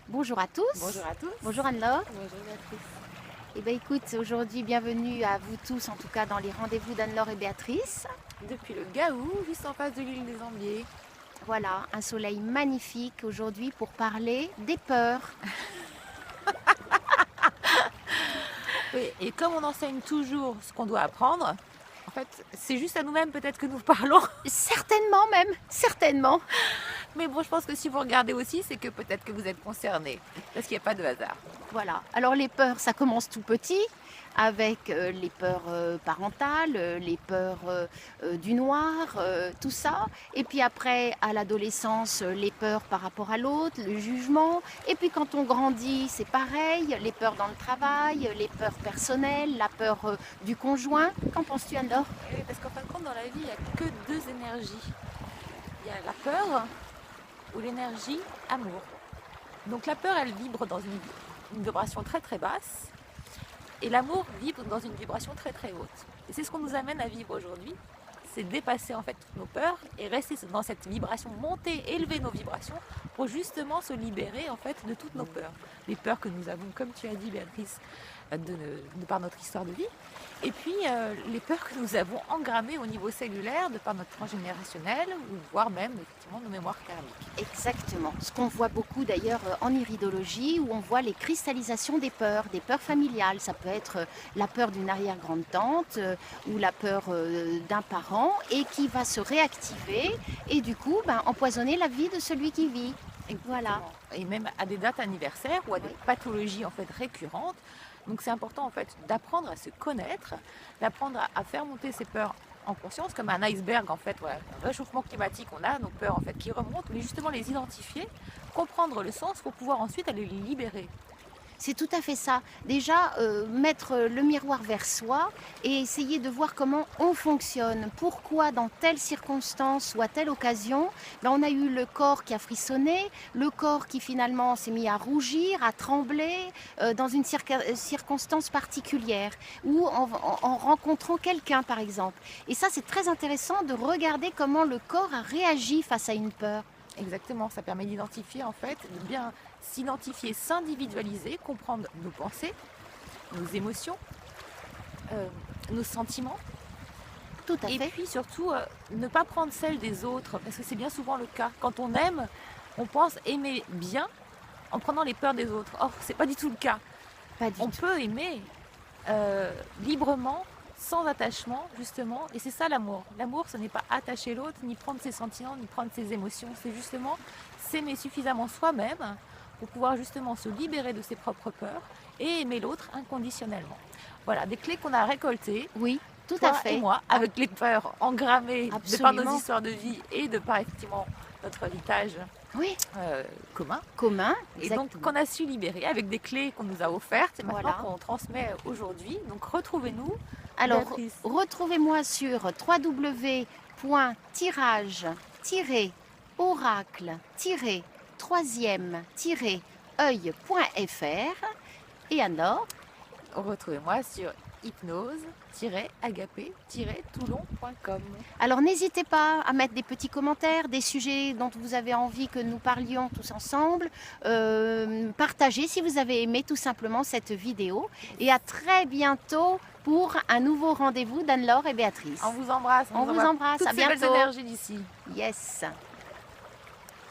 Bonjour à tous. Bonjour à tous. Bonjour Anne-Laure. Bonjour Béatrice. Eh bien écoute, aujourd'hui bienvenue à vous tous, en tout cas dans les rendez-vous d'Anne-Laure et Béatrice. Depuis le Gaou, juste en face de l'île des Ambiers. Voilà, un soleil magnifique aujourd'hui pour parler des peurs. Oui, et comme on enseigne toujours ce qu'on doit apprendre, en fait, c'est juste à nous-mêmes peut-être que nous parlons. Certainement même, certainement. Mais bon, je pense que si vous regardez aussi, c'est que peut-être que vous êtes concernés. Parce qu'il n'y a pas de hasard. Voilà, alors les peurs, ça commence tout petit, avec les peurs parentales, les peurs du noir, tout ça. Et puis après, à l'adolescence, les peurs par rapport à l'autre, le jugement. Et puis quand on grandit, c'est pareil, les peurs dans le travail, les peurs personnelles, la peur du conjoint. Qu'en penses-tu, Anne-Laure? Oui, parce qu'en fin de compte, dans la vie, il n'y a que deux énergies. Il y a la peur ou l'énergie amour. Donc la peur, elle vibre dans une vibration très très basse. Et l'amour vibre dans une vibration très très haute. Et c'est ce qu'on nous amène à vivre aujourd'hui, c'est dépasser en fait toutes nos peurs et rester dans cette vibration, monter, élever nos vibrations pour justement se libérer en fait de toutes nos peurs. Les peurs que nous avons, comme tu as dit Béatrice, de par notre histoire de vie, et puis les peurs que nous avons engrammées au niveau cellulaire de par notre transgénérationnel, ou voire même effectivement nos mémoires karmiques. Exactement. Ce qu'on voit beaucoup d'ailleurs en iridologie, où on voit les cristallisations des peurs familiales. Ça peut être la peur d'une arrière-grande-tante ou la peur d'un parent, et qui va se réactiver et du coup empoisonner la vie de celui qui vit. Et voilà. Et même à des dates anniversaires ou à des pathologies en fait récurrentes. Donc c'est important en fait d'apprendre à se connaître, d'apprendre à faire monter ses peurs en conscience, comme un iceberg en fait, voilà, un réchauffement climatique, on a nos peurs en fait qui remontent, mais justement les identifier, comprendre le sens pour pouvoir ensuite aller les libérer. C'est tout à fait ça. Déjà, mettre le miroir vers soi et essayer de voir comment on fonctionne. Pourquoi dans telle circonstance ou à telle occasion, on a eu le corps qui a frissonné, le corps qui finalement s'est mis à rougir, à trembler dans une circonstance particulière ou en rencontrant quelqu'un par exemple. Et ça, c'est très intéressant de regarder comment le corps a réagi face à une peur. Exactement, ça permet d'identifier en fait, de bien s'identifier, s'individualiser, comprendre nos pensées, nos émotions, nos sentiments. Tout à Et fait. puis surtout, ne pas prendre celle des autres, parce que c'est bien souvent le cas. Quand on aime, on pense aimer bien en prenant les peurs des autres. Or, c'est pas du tout le cas. Pas du On tout. peut aimer librement, sans attachement, justement, et c'est ça l'amour. L'amour, ce n'est pas attacher l'autre, ni prendre ses sentiments, ni prendre ses émotions. C'est justement s'aimer suffisamment soi-même pour pouvoir justement se libérer de ses propres peurs et aimer l'autre inconditionnellement. Voilà, des clés qu'on a récoltées, Oui, tout toi à fait. et moi, avec les peurs engrammées de par nos Absolument. histoires de vie et de par effectivement notre héritage Oui, commun. commun. Et donc Exactement. qu'on a su libérer avec des clés qu'on nous a offertes et maintenant Voilà. qu'on transmet aujourd'hui. Donc retrouvez-nous. Alors, Béatrice. retrouvez-moi sur www.tirage-oracle-3e-œil.fr et alors, Retrouvez-moi sur hypnose-agapé-toulon.com. alors n'hésitez pas à mettre des petits commentaires, des sujets dont vous avez envie que nous parlions tous ensemble. Partagez si vous avez aimé tout simplement cette vidéo. Et à très bientôt pour un nouveau rendez-vous d'Anne-Laure et Béatrice. On vous embrasse. On vous embrasse, toutes à ces belles bientôt. énergies d'ici. Yes.